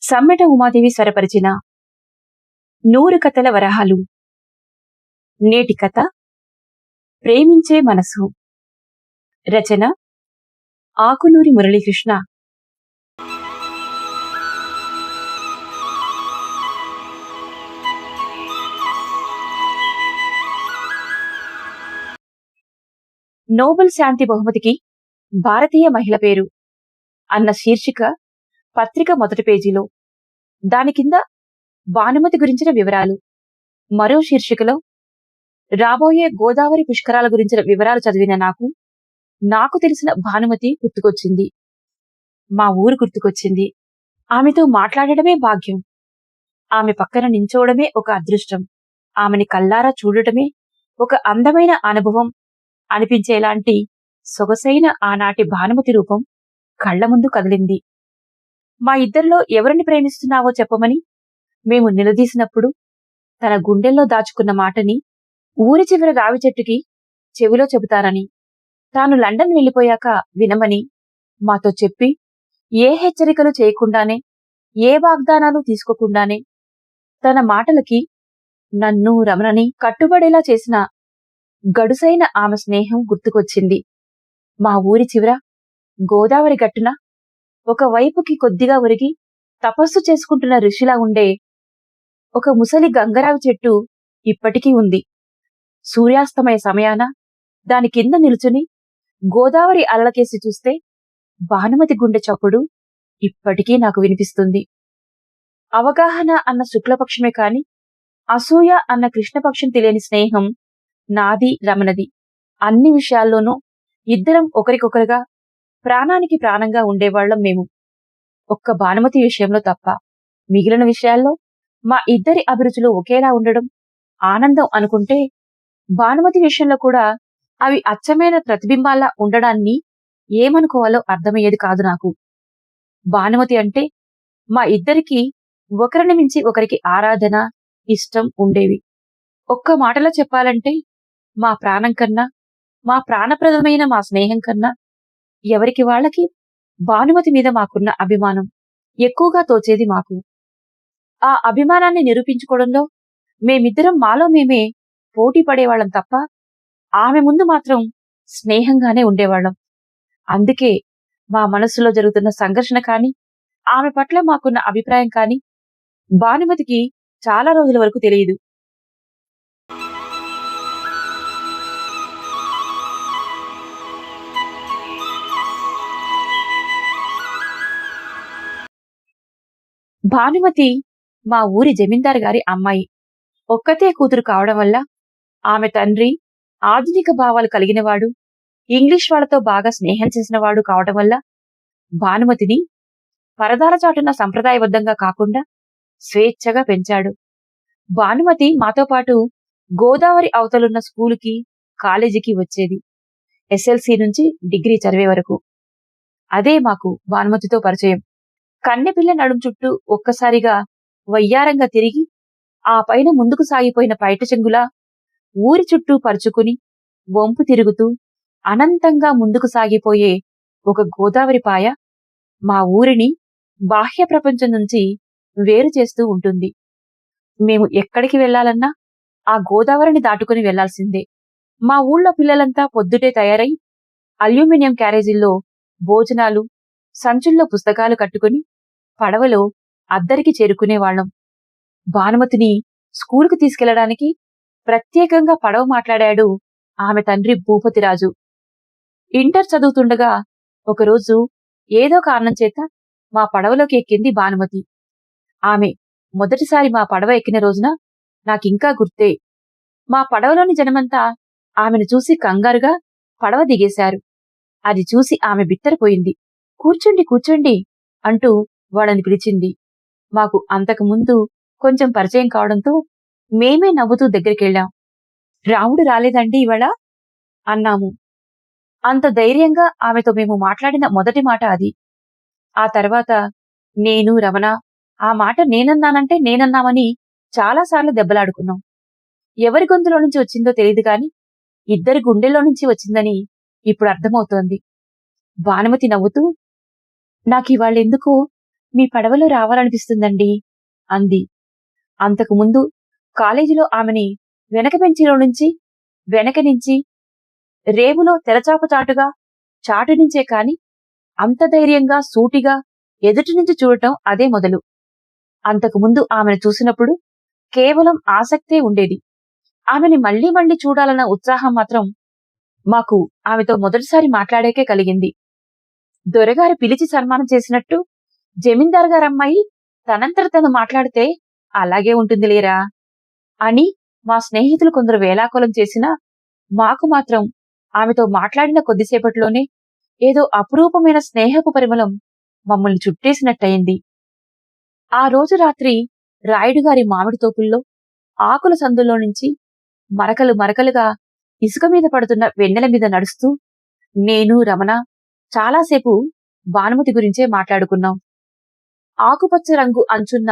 సమ్మెట ఉమాదేవి స్వరపరిచిన 100 కథల వరహాలు. నేటి కథ ప్రేమించే మనసు. రచన ఆకునూరి మురళీకృష్ణ. నోబెల్ శాంతి బహుమతికి భారతీయ మహిళ పేరు అన్న శీర్షిక పత్రిక మొదటి పేజీలో, దాని కింద భానుమతి గురించిన వివరాలు. మరో శీర్షికలో రాబోయే గోదావరి పుష్కరాల గురించిన వివరాలు చదివిన నాకు తెలిసిన భానుమతి గుర్తుకొచ్చింది. మా ఊరు గుర్తుకొచ్చింది. ఆమెతో మాట్లాడటమే భాగ్యం. ఆమె పక్కన నించోవడమే ఒక అదృష్టం. ఆమెని కల్లారా చూడటమే ఒక అందమైన అనుభవం అనిపించేలాంటి సొగసైన ఆనాటి భానుమతి రూపం కళ్ల ముందు కదిలింది. మా ఇద్దరిలో ఎవరిని ప్రేమిస్తున్నావో చెప్పమని మేము నిలదీసినప్పుడు తన గుండెల్లో దాచుకున్న మాటని ఊరి చివరి రావి చెట్టుకి చెవిలో చెబుతానని, తాను లండన్ వెళ్లిపోయాక వినమని మాతో చెప్పి, ఏ హెచ్చరికలు చేయకుండానే, ఏ వాగ్దానాలు తీసుకోకుండానే తన మాటలకి నన్ను రమణని కట్టుబడేలా చేసిన గడుసైన ఆమె స్నేహం గుర్తుకొచ్చింది. మా ఊరి చివర గోదావరి గట్టున ఒకవైపుకి కొద్దిగా ఒరిగి తపస్సు చేసుకుంటున్న ఋషిలా ఉండే ఒక ముసలి గంగరావి చెట్టు ఇప్పటికీ ఉంది. సూర్యాస్తమయ సమయాన దాని కింద నిలుచుని గోదావరి అలలకేసి చూస్తే భానుమతి గుండె చప్పుడు ఇప్పటికీ నాకు వినిపిస్తుంది. అవగాహన అన్న శుక్లపక్షమే కాని అసూయ అన్న కృష్ణపక్షం తెలియని స్నేహం నాది రమణది. అన్ని విషయాల్లోనూ ఇద్దరం ఒకరికొకరుగా ప్రాణానికి ప్రాణంగా ఉండేవాళ్లం మేము. ఒక్క భానుమతి విషయంలో తప్ప మిగిలిన విషయాల్లో మా ఇద్దరి అభిరుచులు ఒకేలా ఉండడం ఆనందం అనుకుంటే, భానుమతి విషయంలో కూడా అవి అచ్చమైన ప్రతిబింబాల్లా ఉండడాన్ని ఏమనుకోవాలో అర్థమయ్యేది కాదు నాకు. భానుమతి అంటే మా ఇద్దరికీ ఒకరిని మించి ఒకరికి ఆరాధన, ఇష్టం ఉండేవి. ఒక్క మాటలో చెప్పాలంటే మా ప్రాణం కన్నా, మా ప్రాణప్రదమైన మా స్నేహం కన్నా ఎవరికి వాళ్ళకి భానుమతి మీద మాకున్న అభిమానం ఎక్కువగా తోచేది మాకు. ఆ అభిమానాన్ని నిరూపించుకోవడంలో మేమిద్దరం మాలో మేమే పోటీ పడేవాళ్లం తప్ప ఆమె ముందు మాత్రం స్నేహంగానే ఉండేవాళ్లం. అందుకే మా మనస్సులో జరుగుతున్న సంఘర్షణ కాని, ఆమె పట్ల మాకున్న అభిప్రాయం కాని భానుమతికి చాలా రోజుల వరకు తెలియదు. భానుమతి మా ఊరి జమీందారు గారి అమ్మాయి. ఒక్కతే కూతురు కావడం వల్ల ఆమె తండ్రి ఆధునిక భావాలు కలిగినవాడు, ఇంగ్లీష్ వాళ్లతో బాగా స్నేహం చేసినవాడు కావడం వల్ల భానుమతిని పరదాల చాటున సంప్రదాయబద్ధంగా కాకుండా స్వేచ్ఛగా పెంచాడు. భానుమతి మాతో పాటు గోదావరి అవతలున్న స్కూలుకి, కాలేజీకి వచ్చేది. ఎస్ఎల్సీ నుంచి డిగ్రీ చదివే వరకు. అదే మాకు భానుమతితో పరిచయం. కన్నెపిల్ల నడుం చుట్టూ ఒక్కసారిగా వయ్యారంగా తిరిగి ఆ పైన ముందుకు సాగిపోయిన పైట చెంగులా ఊరి చుట్టూ పరుచుకుని వంపు తిరుగుతూ అనంతంగా ముందుకు సాగిపోయే ఒక గోదావరి పాయ మా ఊరిని బాహ్య ప్రపంచం నుంచి వేరు చేస్తూ ఉంటుంది. మేము ఎక్కడికి వెళ్లాలన్నా ఆ గోదావరిని దాటుకుని వెళ్లాల్సిందే. మా ఊళ్ళో పిల్లలంతా పొద్దుటే తయారై అల్యూమినియం క్యారేజీల్లో భోజనాలు, సంచుల్లో పుస్తకాలు కట్టుకుని పడవలో అద్దరికి చేరుకునేవాళ్లం. భానుమతిని స్కూలుకు తీసుకెళ్లడానికి ప్రత్యేకంగా పడవ మాట్లాడాడు ఆమె తండ్రి భూపతిరాజు. ఇంటర్ చదువుతుండగా ఒకరోజు ఏదో కారణం చేత మా పడవలోకి ఎక్కింది భానుమతి. ఆమె మొదటిసారి మా పడవ ఎక్కిన రోజున నాకింకా గుర్తే. మా పడవలోని జనమంతా ఆమెను చూసి కంగారుగా పడవ దిగేశారు. అది చూసి ఆమె బిత్తరపోయింది. కూర్చోండి కూర్చోండి అంటూ వాళ్ళని పిలిచింది. మాకు అంతకుముందు కొంచెం పరిచయం కావడంతో మేమే నవ్వుతూ దగ్గరికెళ్ళాం. రాముడు రాలేదండి ఇవాళ అన్నాము. అంత ధైర్యంగా ఆమెతో మేము మాట్లాడిన మొదటి మాట అది. ఆ తర్వాత నేను, రమణ ఆ మాట నేనన్నానంటే నేనన్నామని చాలాసార్లు దెబ్బలాడుకున్నాం. ఎవరి గొంతులో నుంచి వచ్చిందో తెలియదు కాని ఇద్దరి గుండెల్లో నుంచి వచ్చిందని ఇప్పుడు అర్థమవుతోంది. భానుమతి నవ్వుతూ, నాకివాళ్ళెందుకో మీ పడవలో రావాలనిపిస్తుందండి అంది. అంతకుముందు కాలేజీలో ఆమెని వెనక బెంచిలో నుంచి, వెనక నుంచి, రేవులో తెరచాపచాటుగా, చాటు నుంచే కాని అంత ధైర్యంగా సూటిగా ఎదుటి నుంచి చూడటం అదే మొదలు. అంతకుముందు ఆమెను చూసినప్పుడు కేవలం ఆసక్తే ఉండేది. ఆమెని మళ్లీ మళ్లీ చూడాలన్న ఉత్సాహం మాత్రం మాకు ఆమెతో మొదటిసారి మాట్లాడాకే కలిగింది. దొరగారు పిలిచి సన్మానం చేసినట్టు జమీందారు గారమ్మాయి తనంతట తను మాట్లాడితే అలాగే ఉంటుంది లేరా అని మా స్నేహితులు కొందరు వేలాకోలం చేసినా మాకు మాత్రం ఆమెతో మాట్లాడిన కొద్దిసేపట్లోనే ఏదో అపురూపమైన స్నేహపు పరిమళం మమ్మల్ని చుట్టేసినట్టయింది. ఆ రోజు రాత్రి రాయుడుగారి మామిడి తోపుల్లో ఆకుల సందుల్లో నుంచి మరకలు మరకలుగా ఇసుక మీద పడుతున్న వెన్నెల మీద నడుస్తూ నేను రమణ చాలాసేపు భానుమతి గురించే మాట్లాడుకున్నాం. ఆకుపచ్చ రంగు అంచున్న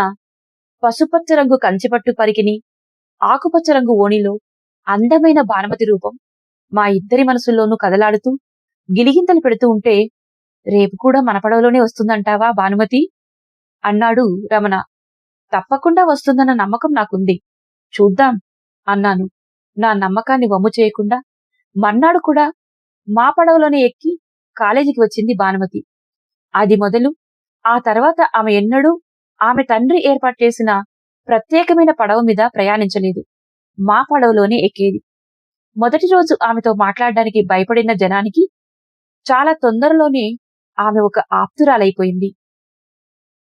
పసుపచ్చ రంగు కంచిపట్టు పరికిని, ఆకుపచ్చ రంగు ఓణిలో అందమైన భానుమతి రూపం మా ఇద్దరి మనసుల్లోనూ కదలాడుతూ గిలిగింతలు పెడుతూ ఉంటే, రేపు కూడా మన పడవలోనే వస్తుందంటావా భానుమతి అన్నాడు రమణ. తప్పకుండా వస్తుందన్న నమ్మకం నాకుంది, చూద్దాం అన్నాను. నా నమ్మకాన్ని వమ్ము చేయకుండా మర్నాడు కూడా మా పడవలోనే ఎక్కి కాలేజీకి వచ్చింది భానుమతి. అది మొదలు ఆ తర్వాత ఆమె ఎన్నడూ ఆమె తండ్రి ఏర్పాటు చేసిన ప్రత్యేకమైన పడవ మీద ప్రయాణించలేదు. మా పడవలోనే ఎక్కేది. మొదటి రోజు ఆమెతో మాట్లాడడానికి భయపడిన జనానికి చాలా తొందరలోనే ఆమె ఒక ఆప్తురాలైపోయింది.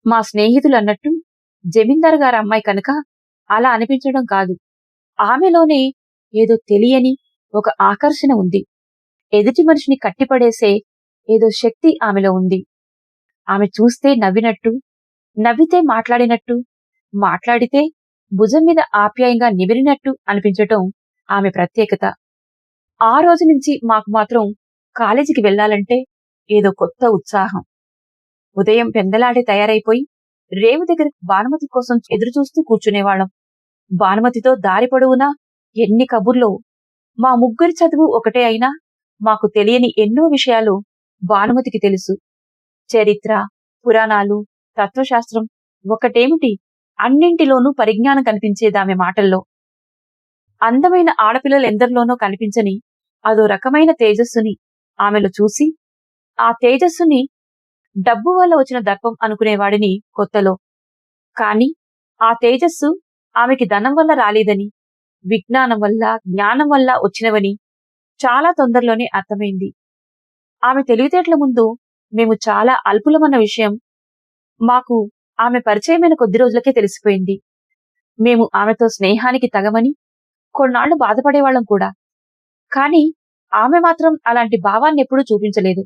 మా స్నేహితులు అన్నట్టు జమీందారు గారి అమ్మాయి కనుక అలా అనిపించడం కాదు, ఆమెలోనే ఏదో తెలియని ఒక ఆకర్షణ ఉంది. ఎదుటి మనిషిని కట్టిపడేసే ఏదో శక్తి ఆమెలో ఉంది. ఆమె చూస్తే నవ్వినట్టు, నవ్వితే మాట్లాడినట్టు, మాట్లాడితే భుజం మీద ఆప్యాయంగా నిమిరినట్టు అనిపించటం ఆమె ప్రత్యేకత. ఆ రోజు నుంచి మాకు మాత్రం కాలేజీకి వెళ్లాలంటే ఏదో కొత్త ఉత్సాహం. ఉదయం పెందలాడే తయారైపోయి రేవు దగ్గర భానుమతి కోసం ఎదురుచూస్తూ కూర్చునేవాళ్ళం. భానుమతితో దారి పొడవునా ఎన్ని కబుర్లో. మా ముగ్గురి చదువు ఒకటే అయినా మాకు తెలియని ఎన్నో విషయాలు భానుమతికి తెలుసు. చరిత్ర, పురాణాలు, తత్వశాస్త్రం ఒకటేమిటి, అన్నింటిలోనూ పరిజ్ఞానం కనిపించేదామె మాటల్లో. అందమైన ఆడపిల్లలెందరిలోనో కనిపించని అదో రకమైన తేజస్సుని ఆమెలో చూసి, ఆ తేజస్సుని డబ్బు వల్ల వచ్చిన దర్పం అనుకునేవాడిని కొత్తలో. కాని ఆ తేజస్సు ఆమెకి ధనం వల్ల రాలేదని, విజ్ఞానం వల్ల, జ్ఞానం వల్ల వచ్చినవని చాలా తొందరలోనే అర్థమైంది. ఆమె తెలివితేటల ముందు మేము చాలా అల్పులమన్న విషయం మాకు ఆమె పరిచయమైన కొద్ది రోజులకే తెలిసిపోయింది. మేము ఆమెతో స్నేహానికి తగమని కొన్నాళ్లు బాధపడేవాళ్లం కూడా. కాని ఆమె మాత్రం అలాంటి భావాన్నెప్పుడూ చూపించలేదు.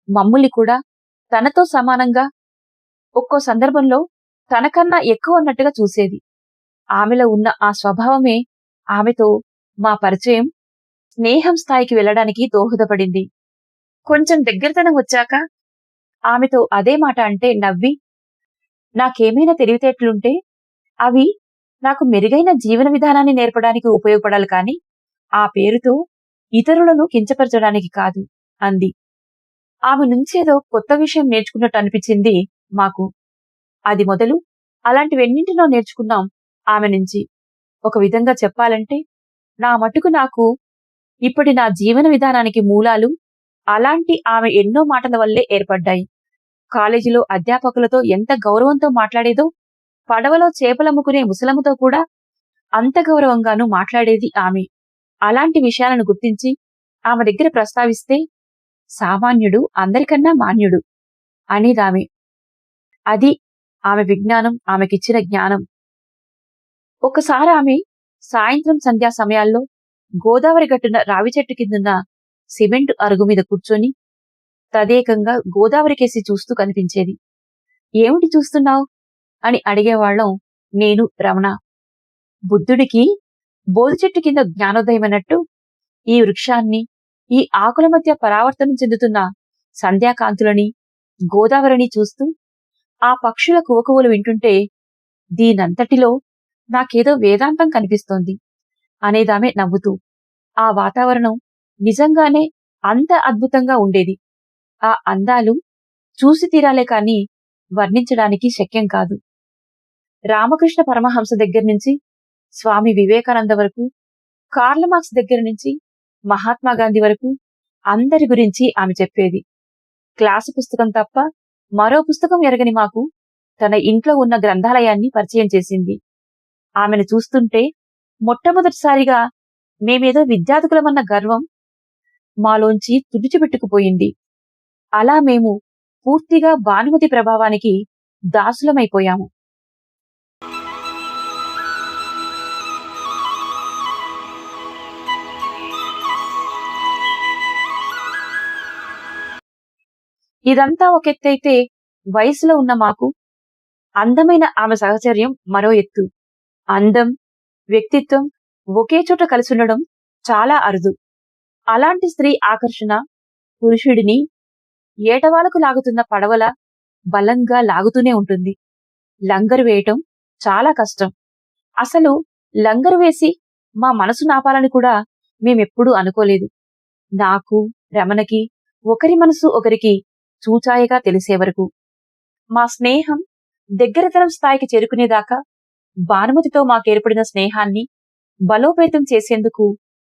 మమ్ముల్ని కూడా తనతో సమానంగా, ఒక్కో సందర్భంలో తనకన్నా ఎక్కువ అన్నట్టుగా చూసేది. ఆమెలో ఉన్న ఆ స్వభావమే ఆమెతో మా పరిచయం, స్నేహం స్థాయికి వెళ్లడానికి దోహదపడింది. కొంచెం దగ్గరతనం వచ్చాక ఆమెతో అదే మాట అంటే నవ్వి, నాకేమైనా తెలివితేటలుంటే అవి నాకు మెరుగైన జీవన విధానాన్ని నేర్పడానికి ఉపయోగపడాలి కాని ఆ పేరుతో ఇతరులను కించపరచడానికి కాదు అంది. ఆమె నుంచేదో కొత్త విషయం నేర్చుకున్నట్టు అనిపించింది మాకు. అది మొదలు అలాంటివెన్నింటినో నేర్చుకున్నాం ఆమె నుంచి. ఒక విధంగా చెప్పాలంటే నా మటుకు నాకు ఇప్పటి నా జీవన విధానానికి మూలాలు అలాంటి ఆమె ఎన్నో మాటల వల్లే ఏర్పడ్డాయి. కాలేజీలో అధ్యాపకులతో ఎంత గౌరవంతో మాట్లాడేదో, పడవలో చేపలమ్ముకునే ముసలమ్మతో కూడా అంత గౌరవంగానూ మాట్లాడేది ఆమె. అలాంటి విషయాలను గుర్తించి ఆమె దగ్గర ప్రస్తావిస్తే సామాన్యుడు అందరికన్నా మాన్యుడు అనేదామె. అది ఆమె విజ్ఞానం, ఆమెకిచ్చిన జ్ఞానం. ఒకసారి ఆమె సాయంత్రం సంధ్యా సమయాల్లో గోదావరి గట్టున రావి చెట్టు కిందున్న సిమెంటు అరుగు మీద కూర్చొని తదేకంగా గోదావరికేసి చూస్తూ కనిపించేది. ఏమిటి చూస్తున్నావు అని అడిగేవాళ్లం నేను, రమణ. బుద్ధుడికి బోధి చెట్టు కింద జ్ఞానోదయమన్నట్టు ఈ వృక్షాన్ని, ఈ ఆకుల మధ్య పరావర్తనం చెందుతున్న సంధ్యాకాంతులని, గోదావరిని చూస్తూ ఆ పక్షుల కువకువలు వింటుంటే దీనంతటిలో నాకేదో వేదాంతం కనిపిస్తోంది అనేదామె నవ్వుతూ. ఆ వాతావరణం నిజంగానే అంత అద్భుతంగా ఉండేది. ఆ అందాలు చూసి తీరాలే కాని వర్ణించడానికి శక్యం కాదు. రామకృష్ణ పరమహంస దగ్గర నుంచి స్వామి వివేకానంద వరకు, కార్ల్ మార్క్స్ దగ్గర నుంచి మహాత్మా గాంధీ వరకు అందరి గురించి ఆమె చెప్పేది. క్లాసు పుస్తకం తప్ప మరో పుస్తకం ఎరగని మాకు తన ఇంట్లో ఉన్న గ్రంథాలయాన్ని పరిచయం చేసింది. ఆమెను చూస్తుంటే మొట్టమొదటిసారిగా మేమేదో విద్యార్థులమన్న గర్వం మాలోంచి తుడిచిపెట్టుకుపోయింది. అలా మేము పూర్తిగా భానుమతి ప్రభావానికి దాసులమైపోయాము. ఇదంతా ఒకెత్తైతే వయసులో ఉన్న మాకు అందమైన ఆమె సహచర్యం మరో ఎత్తు. అందం, వ్యక్తిత్వం ఒకే చోట కలిసుండడం చాలా అరుదు. అలాంటి స్త్రీ ఆకర్షణ పురుషుడిని ఏటవాలకు లాగుతున్న పడవల బలంగా లాగుతూనే ఉంటుంది. లంగరు వేయటం చాలా కష్టం. అసలు లంగరు వేసి మా మనసు నాపాలని కూడా మేమెప్పుడూ అనుకోలేదు. నాకు, రమణకి ఒకరి మనసు ఒకరికి చూచాయగా తెలిసే వరకు. మా స్నేహం దగ్గరతరం స్థాయికి చేరుకునేదాకా భానుమతితో మాకేర్పడిన స్నేహాన్ని బలోపేతం చేసేందుకు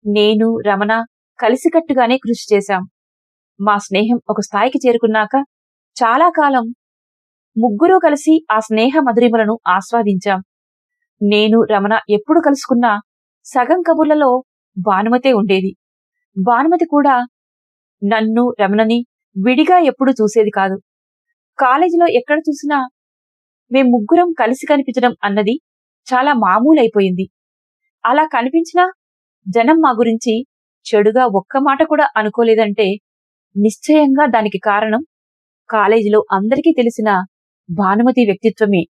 నేను, రమణ కలిసికట్టుగానే కృషి చేశాం. మా స్నేహం ఒక స్థాయికి చేరుకున్నాక చాలా కాలం ముగ్గురూ కలిసి ఆ స్నేహ మధురిమలను ఆస్వాదించాం. నేను, రమణ ఎప్పుడు కలుసుకున్నా సగం కబుర్లలో భానుమతే ఉండేది. భానుమతి కూడా నన్ను, రమణని విడిగా ఎప్పుడు చూసేది కాదు. కాలేజీలో ఎక్కడ చూసినా మేం ముగ్గురం కలిసి కనిపించడం అన్నది చాలా మామూలైపోయింది. అలా కనిపించినా జనం మా గురించి చెడుగా ఒక్క మాట కూడా అనుకోలేదంటే నిశ్చయంగా దానికి కారణం కాలేజీలో అందరికీ తెలిసిన భానుమతి వ్యక్తిత్వమే.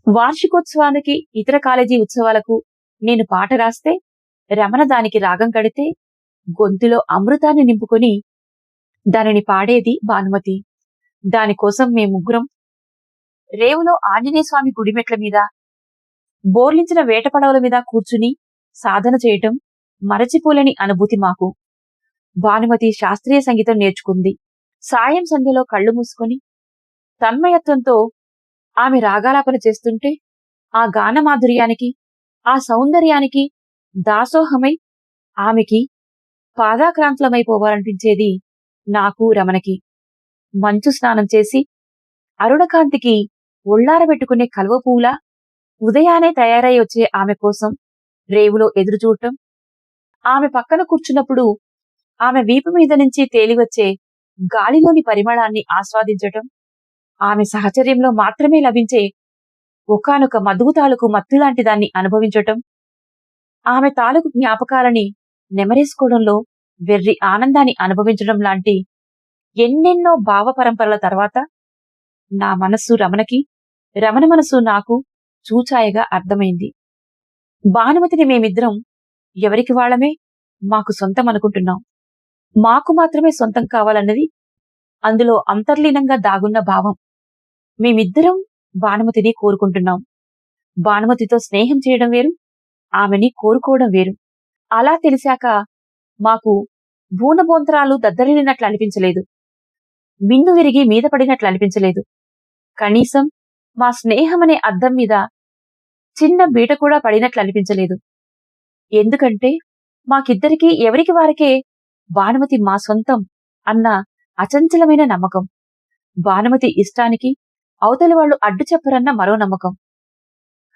వార్షికోత్సవానికి, ఇతర కాలేజీ ఉత్సవాలకు నేను పాట రాస్తే రమణ దానికి రాగం కడితే గొంతులో అమృతాన్ని నింపుకొని దానిని పాడేది భానుమతి. దానికోసం మేముగ్గురం రేవులో ఆంజనేయస్వామి గుడిమెట్ల మీద, బోర్లించిన వేట పడవల మీద కూర్చుని సాధన చేయటం మరచిపోలేని అనుభూతి మాకు. భానుమతి శాస్త్రీయ సంగీతం నేర్చుకుంది. సాయం సంధ్యలో కళ్ళు మూసుకొని తన్మయత్వంతో ఆమె రాగాలాపన చేస్తుంటే ఆ గానమాధుర్యానికి, ఆ సౌందర్యానికి దాసోహమై ఆమెకి పాదాక్రాంతులమైపోవాలనిపించేది నాకు, రమణకి. మంచు స్నానం చేసి అరుణకాంతికి ఒళ్లారబెట్టుకునే కలువ పూలా ఉదయానే తయారై వచ్చే ఆమె కోసం రేవులో ఎదురుచూడటం, ఆమె పక్కన కూర్చున్నప్పుడు ఆమె వీపు మీద నుంచి తేలివచ్చే గాలిలోని పరిమళాన్ని ఆస్వాదించటం, ఆమె సహచర్యంలో మాత్రమే లభించే ఒకానొక మధువు తాలూకు మత్తులాంటి దాన్ని అనుభవించటం, ఆమె తాలూకు జ్ఞాపకాలని నెమరేసుకోవడంలో వెర్రి ఆనందాన్ని అనుభవించడం లాంటి ఎన్నెన్నో భావ పరంపరల తర్వాత నా మనస్సు రమణకి, రమణ మనసు నాకు చూచాయగా అర్థమైంది. భానుమతిని మేమిద్దరం ఎవరికి వాళ్ళమే మాకు సొంతం అనుకుంటున్నాం. మాకు మాత్రమే సొంతం కావాలన్నది అందులో అంతర్లీనంగా దాగున్న భావం. మేమిద్దరం భానుమతిని కోరుకుంటున్నాం. భానుమతితో స్నేహం చేయడం వేరు, ఆమెని కోరుకోవడం వేరు. అలా తెలిసాక మాకు భూనబోంతరాలు దద్దరిల్లినట్లు అనిపించలేదు. మిన్ను విరిగి మీద పడినట్లు అనిపించలేదు. కనీసం మా స్నేహమనే అద్దం మీద చిన్న బీట కూడా పడినట్లు అనిపించలేదు. ఎందుకంటే మాకిద్దరికీ ఎవరికి వారికే భానుమతి మా సొంతం అన్న అచంచలమైన నమ్మకం. భానుమతి ఇష్టానికి అవతలి వాళ్ళు అడ్డు చెప్పరన్న మరో నమ్మకం.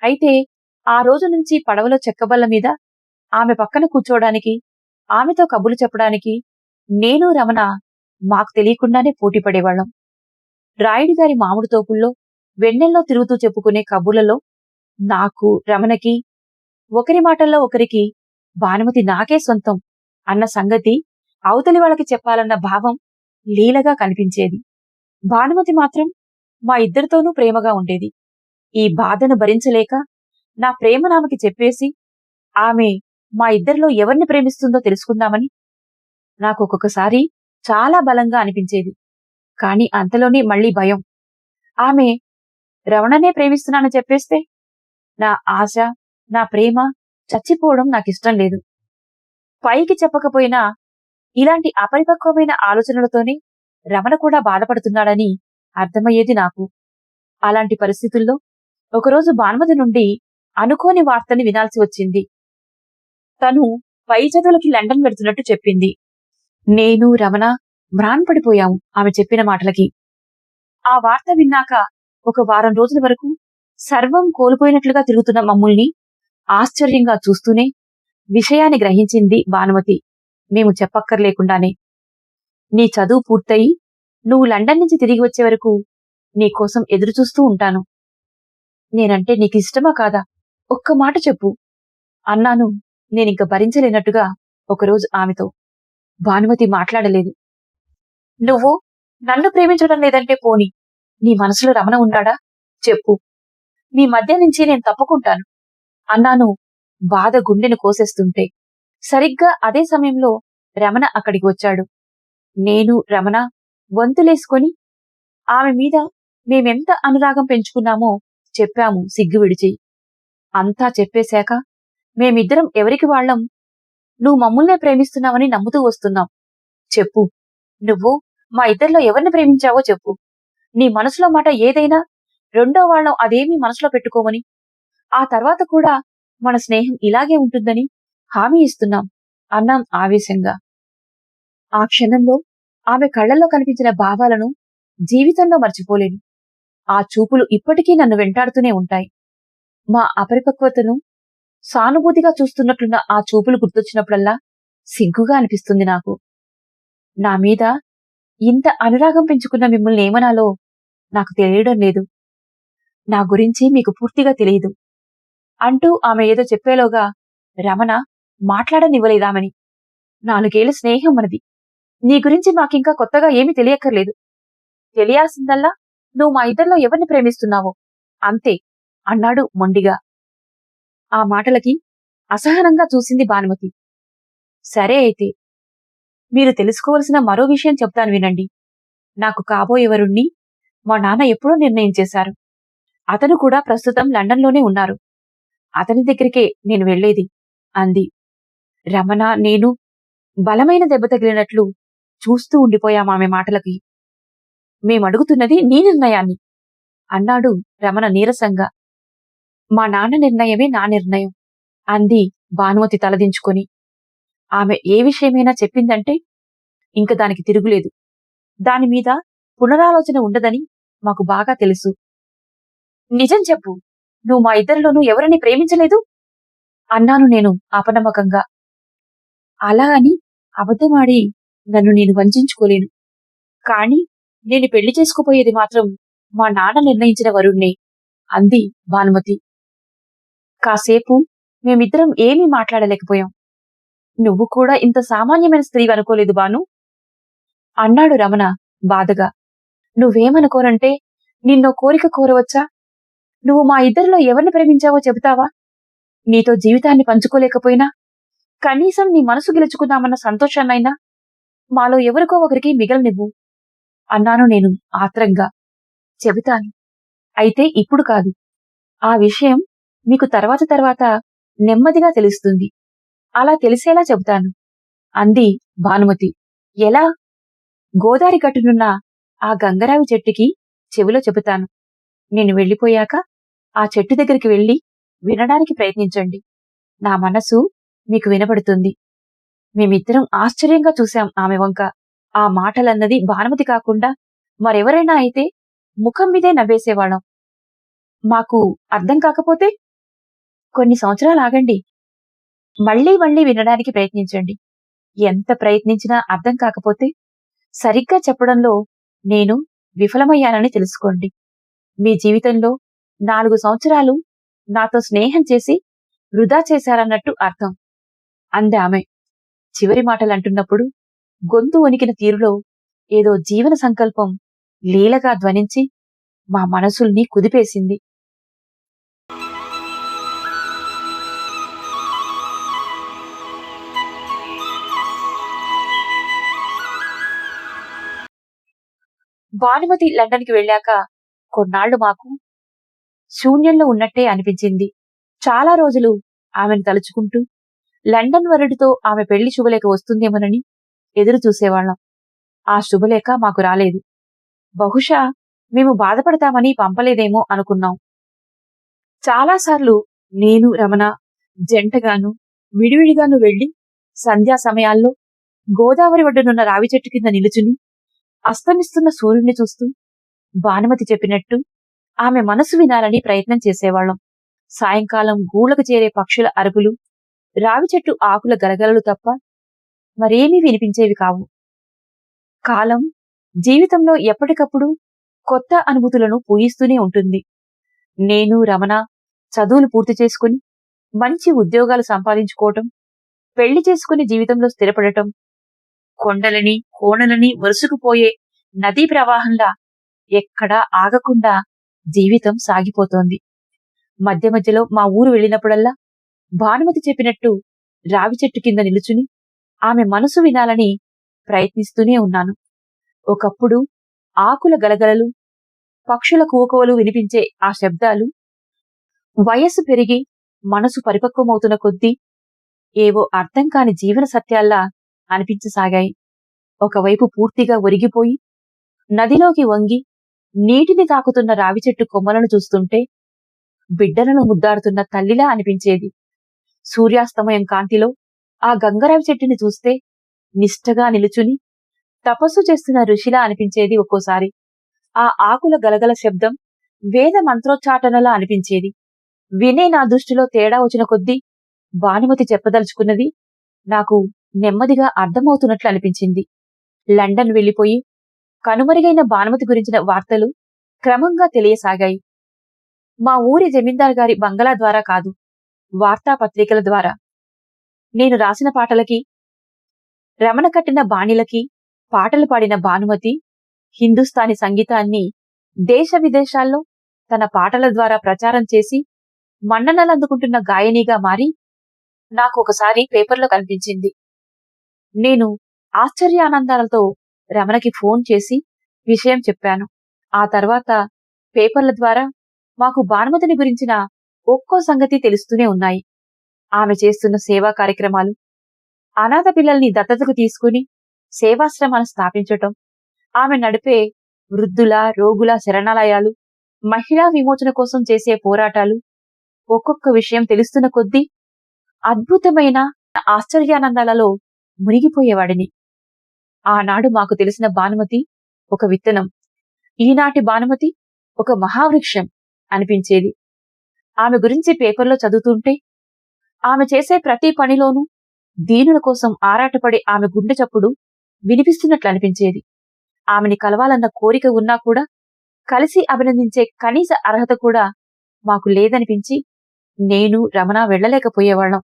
అయితే ఆ రోజు నుంచి పడవలో చెక్కబల్ల మీద ఆమె పక్కన కూర్చోవడానికి, ఆమెతో కబుర్లు చెప్పడానికి నేను, రమణ మాకు తెలియకుండానే పోటీ పడేవాళ్ళం. రాయుడి గారి మామిడి తోపుల్లో వెన్నెల్లో తిరుగుతూ చెప్పుకునే కబుర్లలో నాకు, రమణకి ఒకరి మాటల్లో ఒకరికి భానుమతి నాకే సొంతం అన్న సంగతి అవతలి వాళ్ళకి చెప్పాలన్న భావం లీలగా కనిపించేది. భానుమతి మాత్రం మా ఇద్దరితోనూ ప్రేమగా ఉండేది. ఈ బాధను భరించలేక నా ప్రేమను ఆమెకి చెప్పేసి ఆమె మా ఇద్దరిలో ఎవరిని ప్రేమిస్తుందో తెలుసుకుందామని నాకు ఒక్కొక్కసారి చాలా బలంగా అనిపించేది. కాని అంతలోనే మళ్లీ భయం. ఆమె రమణనే ప్రేమిస్తున్నానని చెప్పేస్తే నా ఆశ, నా ప్రేమ చచ్చిపోవడం నాకిష్టం లేదు. పైకి చెప్పకపోయినా ఇలాంటి అపరిపక్వమైన ఆలోచనలతోనే రమణ కూడా బాధపడుతున్నాడని అర్థమయ్యేది నాకు. అలాంటి పరిస్థితుల్లో ఒకరోజు భానుమతి నుండి అనుకోని వార్తని వినాల్సి వచ్చింది. తను పై చదువులకి లండన్ వెళ్తున్నట్టు చెప్పింది. నేను, రమణ మ్రాన్పడిపోయాము ఆమె చెప్పిన మాటలకి. ఆ వార్త విన్నాక ఒక వారం రోజుల వరకు సర్వం కోల్పోయినట్లుగా తిరుగుతున్న మమ్ముల్ని ఆశ్చర్యంగా చూస్తూనే విషయాన్ని గ్రహించింది భానుమతి. మేము చెప్పక్కర్లేకుండానే. నీ చదువు పూర్తయి నువ్వు లండన్ నుంచి తిరిగి వచ్చే వరకు నీకోసం ఎదురుచూస్తూ ఉంటాను. నేనంటే నీకిష్టమా కాదా? ఒక్క మాట చెప్పు అన్నాను నేనింక భరించలేనట్టుగా ఒకరోజు ఆమెతో. భానుమతి మాట్లాడలేదు. నువ్వు నన్ను ప్రేమించడం లేదంటే పోని, నీ మనసులో రమణ ఉన్నాడా? చెప్పు. మీ మధ్య నుంచి నేను తప్పుకుంటాను అన్నాను బాధ గుండెను కోసేస్తుంటే. సరిగ్గా అదే సమయంలో రమణ అక్కడికి వచ్చాడు. నేను, రమణ వంతులేసుకొని ఆమె మీద మేమెంత అనురాగం పెంచుకున్నామో చెప్పాము సిగ్గు విడిచి. అంతా చెప్పేశాక మేమిద్దరం ఎవరికి వాళ్ళం నువ్వు మమ్ముల్నే ప్రేమిస్తున్నావని నమ్ముతూ వస్తున్నాం. చెప్పు, నువ్వు మా ఇద్దరిలో ఎవరిని ప్రేమించావో చెప్పు. నీ మనసులో మాట ఏదైనా రెండో వాళ్ళం అదేమీ మనసులో పెట్టుకోమని, ఆ తర్వాత కూడా మన స్నేహం ఇలాగే ఉంటుందని హామీ ఇస్తున్నాం అన్నాం ఆవేశంగా. ఆ క్షణంలో ఆమె కళ్లలో కనిపించిన భావాలను జీవితంలో మర్చిపోలేను. ఆ చూపులు ఇప్పటికీ నన్ను వెంటాడుతూనే ఉంటాయి. మా అపరిపక్వతను సానుభూతిగా చూస్తున్నట్లున్న ఆ చూపులు గుర్తొచ్చినప్పుడల్లా సిగ్గుగా అనిపిస్తుంది నాకు. నా మీద ఇంత అనురాగం పెంచుకున్న మిమ్మల్ని ఏమనాలో నాకు తెలియడం లేదు. నా గురించి మీకు పూర్తిగా తెలియదు అంటూ ఆమె ఏదో చెప్పేలోగా రమణ మాట్లాడనివ్వలేదామని. 4 ఏళ్ల స్నేహం మనది. నీ గురించి మాకింకా కొత్తగా ఏమీ తెలియక్కర్లేదు. తెలియాల్సిందల్లా నువ్వు మా ఇద్దరిలో ఎవరిని ప్రేమిస్తున్నావో అంతే అన్నాడు మొండిగా. ఆ మాటలకి అసహనంగా చూసింది భానుమతి. సరే అయితే, మీరు తెలుసుకోవలసిన మరో విషయం చెప్తాను వినండి. నాకు కాబోయే వరుణ్ణి మా నాన్న ఎప్పుడో నిర్ణయం చేశారు. అతను కూడా ప్రస్తుతం లండన్లోనే ఉన్నారు. అతని దగ్గరికే నేను వెళ్లేది అంది. రమణ, నేను బలమైన దెబ్బ తగిలినట్లు చూస్తూ ఉండిపోయాం ఆమె మాటలకి. మేమడుగుతున్నది నీ నిర్ణయాన్ని అన్నాడు రమణ నీరసంగా. మా నాన్న నిర్ణయమే నా నిర్ణయం అంది భానుమతి తలదించుకొని. ఆమె ఏ విషయమైనా చెప్పిందంటే ఇంక దానికి తిరుగులేదు. దానిమీద పునరాలోచన ఉండదని మాకు బాగా తెలుసు. నిజం చెప్పు, నువ్వు మా ఇద్దరిలోనూ ఎవరిని ప్రేమించలేదు అన్నాను నేను అపనమ్మకంగా. అలా అని అబద్ధమాడి నన్ను నేను వంచుకోలేను. కాని నేను పెళ్లి చేసుకుపోయేది మాత్రం మా నాన్న నిర్ణయించిన వరుణ్ణే అంది భానుమతి. కాసేపు మేమిద్దరం ఏమీ మాట్లాడలేకపోయాం. నువ్వు కూడా ఇంత సామాన్యమైన స్త్రీవి అనుకోలేదు బాను అన్నాడు రమణ బాధగా. నువ్వేమనుకోనంటే నిన్నో కోరిక కోరవచ్చా? నువ్వు మా ఇద్దరిలో ఎవరిని ప్రేమించావో చెబుతావా? నీతో జీవితాన్ని పంచుకోలేకపోయినా కనీసం నీ మనసు గెలుచుకుందామన్న సంతోషాన్నైనా మాలో ఎవరికో ఒకరికి మిగలనివ్వు అన్నాను నేను ఆత్రంగా. చెబుతాను, అయితే ఇప్పుడు కాదు. ఆ విషయం మీకు తర్వాత నెమ్మదిగా తెలుస్తుంది. అలా తెలిసేలా చెబుతాను అంది భానుమతి. ఎలా? గోదారి గట్టునున్న ఆ గంగరావి చెట్టుకి చెవిలో చెబుతాను. నేను వెళ్ళిపోయాక ఆ చెట్టు దగ్గరికి వెళ్లి వినడానికి ప్రయత్నించండి. నా మనసు మీకు వినపడుతుంది. మేమిద్దరం ఆశ్చర్యంగా చూశాం ఆమె వంక. ఆ మాటలన్నది భానుమతి కాకుండా మరెవరైనా అయితే ముఖం మీదే నవ్వేసేవాళ్ళం. మాకు అర్థం కాకపోతే కొన్ని సంవత్సరాలు ఆగండి. మళ్లీ వినడానికి ప్రయత్నించండి. ఎంత ప్రయత్నించినా అర్థం కాకపోతే సరిగ్గా చెప్పడంలో నేను విఫలమయ్యానని తెలుసుకోండి. మీ జీవితంలో 4 సంవత్సరాలు నాతో స్నేహం చేసి వృధా చేశారన్నట్టు అర్థం అంది ఆమె. చివరి మాటలంటున్నప్పుడు గొంతు వణికిన తీరులో ఏదో జీవన సంకల్పం లీలగా ధ్వనించి మా మనసుల్ని కుదిపేసింది. భానుమతి లండన్కి వెళ్ళాక కొన్నాళ్లు మాకు శూన్యంలో ఉన్నట్టే అనిపించింది. చాలా రోజులు ఆమెను తలుచుకుంటూ లండన్ వరుడితో ఆమె పెళ్లి శుభలేఖ వస్తుందేమోనని ఎదురు చూసేవాళ్లం. ఆ శుభలేఖ మాకు రాలేదు. బహుశా మేము బాధపడతామని పంపలేదేమో అనుకున్నాం. చాలాసార్లు నేను, రమణ జంటగాను, విడివిడిగాను వెళ్లి సంధ్యా సమయాల్లో గోదావరి ఒడ్డునున్న రావి చెట్టు కింద నిలుచుని అస్తమిస్తున్న సూర్యుడిని చూస్తూ భానుమతి చెప్పినట్టు ఆమె మనసు వినాలని ప్రయత్నం చేసేవాళ్లం. సాయంకాలం గూళ్ళకు చేరే పక్షుల అరుపులు, రావి చెట్టు ఆకుల గలగలలు తప్ప మరేమీ వినిపించేవి కావు. కాలం జీవితంలో ఎప్పటికప్పుడు కొత్త అనుభూతులను పూయిస్తూనే ఉంటుంది. నేను, రమణ చదువులు పూర్తి చేసుకుని మంచి ఉద్యోగాలు సంపాదించుకోవటం, పెళ్లి చేసుకుని జీవితంలో స్థిరపడటం, కొండలని కోణలని వరుసుకుపోయే నదీ ప్రవాహంలా ఎక్కడా ఆగకుండా జీవితం సాగిపోతోంది. మధ్య మధ్యలో మా ఊరు వెళ్ళినప్పుడల్లా భానుమతి చెప్పినట్టు రావి చెట్టు కింద నిలుచుని ఆమె మనసు వినాలని ప్రయత్నిస్తూనే ఉన్నాను. ఒకప్పుడు ఆకుల గలగలలు, పక్షుల కూకవలు వినిపించే ఆ శబ్దాలు వయస్సు పెరిగి మనసు పరిపక్వమవుతున్న కొద్దీ ఏవో అర్థం కాని జీవన సత్యాల్లా అనిపించసాగాయి. ఒకవైపు పూర్తిగా ఒరిగిపోయి నదిలోకి వంగి నీటిని తాకుతున్న రావి చెట్టు కొమ్మలను చూస్తుంటే బిడ్డలను ముద్దాడుతున్న తల్లిలా అనిపించేది. సూర్యాస్తమయం కాంతిలో ఆ గంగరావి చెట్టుని చూస్తే నిష్టగా నిలుచుని తపస్సు చేస్తున్న ఋషిలా అనిపించేది. ఒక్కోసారి ఆ ఆకుల గలగల శబ్దం వేద మంత్రోచ్చాటనలా అనిపించేది. వినే నా దృష్టిలో తేడా వచ్చిన కొద్దీ భానుమతి చెప్పదలుచుకున్నది నాకు నెమ్మదిగా అర్థమవుతున్నట్లు అనిపించింది. లండన్ వెళ్లిపోయి కనుమరుగైన భానుమతి గురించిన వార్తలు క్రమంగా తెలియసాగాయి. మా ఊరి జమీందార్ గారి బంగళా ద్వారా కాదు, వార్తాపత్రికల ద్వారా. నేను రాసిన పాటలకి, రమణ కట్టిన బాణీలకి పాటలు పాడిన భానుమతి హిందుస్థానీ సంగీతాన్ని దేశ విదేశాల్లో తన పాటల ద్వారా ప్రచారం చేసి మన్ననలందుకుంటున్న గాయనిగా మారి నాకు ఒకసారి పేపర్లో కనిపించింది. నేను ఆశ్చర్యానందాలతో రమణకి ఫోన్ చేసి విషయం చెప్పాను. ఆ తర్వాత పేపర్ల ద్వారా మాకు భానుమతిని గురించిన ఒక్కో సంగతి తెలుస్తూనే ఉన్నాయి. ఆమె చేస్తున్న సేవా కార్యక్రమాలు, అనాథ పిల్లల్ని దత్తతకు తీసుకుని సేవాశ్రమాన్ని స్థాపించటం, ఆమె నడిపే వృద్ధుల, రోగుల శరణాలయాలు, మహిళా విమోచన కోసం చేసే పోరాటాలు, ఒక్కొక్క విషయం తెలుస్తున్న కొద్దీ అద్భుతమైన ఆశ్చర్యానందాలలో మునిగిపోయేవాడిని. ఆనాడు మాకు తెలిసిన భానుమతి ఒక విత్తనం, ఈనాటి భానుమతి ఒక మహావృక్షం అనిపించేది. ఆమె గురించి పేపర్లో చదువుతుంటే ఆమె చేసే ప్రతి పనిలోనూ దీనుల కోసం ఆరాటపడే ఆమె గుండె చప్పుడు వినిపిస్తున్నట్లు అనిపించేది. ఆమెని కలవాలన్న కోరిక ఉన్నా కూడా కలిసి అభినందించే కనీస అర్హత కూడా మాకు లేదనిపించి నేను, రమణ వెళ్లలేకపోయేవాళ్లం.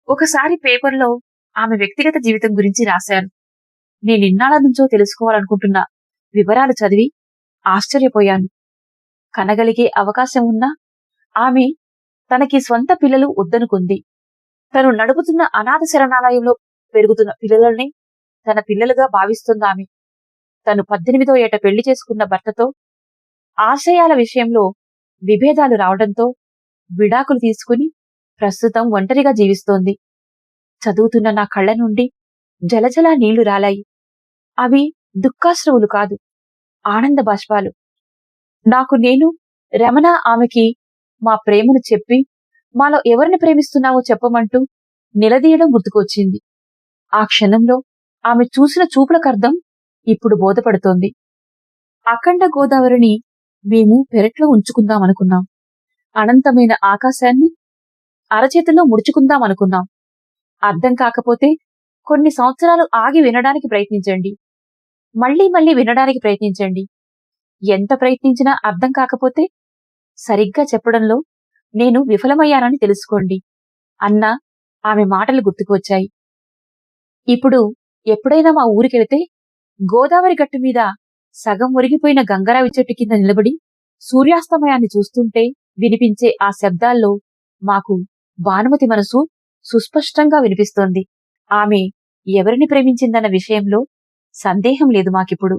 ఒకసారి పేపర్లో ఆమె వ్యక్తిగత జీవితం గురించి రాశారు. నేనిన్నాళ్ల నుంచో తెలుసుకోవాలనుకుంటున్న వివరాలు చదివి ఆశ్చర్యపోయాను. కనగలిగే అవకాశం ఉన్నా ఆమె తనకి స్వంత పిల్లలు వద్దనుకుంది. తను నడుపుతున్న అనాథ శరణాలయంలో పెరుగుతున్న పిల్లలనే తన పిల్లలుగా భావిస్తుందామె. తను 18వ ఏట పెళ్లి చేసుకున్న భర్తతో ఆశయాల విషయంలో విభేదాలు రావడంతో విడాకులు తీసుకుని ప్రస్తుతం ఒంటరిగా జీవిస్తోంది. చదువుతున్న నా కళ్ల నుండి జలజలా నీళ్లు రాలాయి. అవి దుఃఖాశ్రవులు కాదు, ఆనంద బాష్పాలు. నాకు నేను, రమణ ఆమెకి మా ప్రేమను చెప్పి మాలో ఎవరిని ప్రేమిస్తున్నావో చెప్పమంటూ నిలదీయడం గుర్తుకొచ్చింది. ఆ క్షణంలో ఆమె చూసిన చూపులకర్థం ఇప్పుడు బోధపడుతోంది. అఖండ గోదావరిని మేము పెరట్లో ఉంచుకుందామనుకున్నాం. అనంతమైన ఆకాశాన్ని అరచేతిలో ముడుచుకుందామనుకున్నాం. అర్థం కాకపోతే కొన్ని సంవత్సరాలు ఆగి వినడానికి ప్రయత్నించండి. మళ్లీ మళ్లీ వినడానికి ప్రయత్నించండి. ఎంత ప్రయత్నించినా అర్థం కాకపోతే సరిగ్గా చెప్పడంలో నేను విఫలమయ్యానని తెలుసుకోండి అన్న ఆమె మాటలు గుర్తుకొచ్చాయి. ఇప్పుడు ఎప్పుడైనా మా ఊరికెళితే గోదావరి గట్టు మీద సగం ఒరిగిపోయిన గంగరావి చెట్టు కింద నిలబడి సూర్యాస్తమయాన్ని చూస్తుంటే వినిపించే ఆ శబ్దాల్లో మాకు భానుమతి మనసు సుస్పష్టంగా వినిపిస్తోంది. ఆమె ఎవరిని ప్రేమించిందన్న విషయంలో సందేహం లేదు మాకిప్పుడు.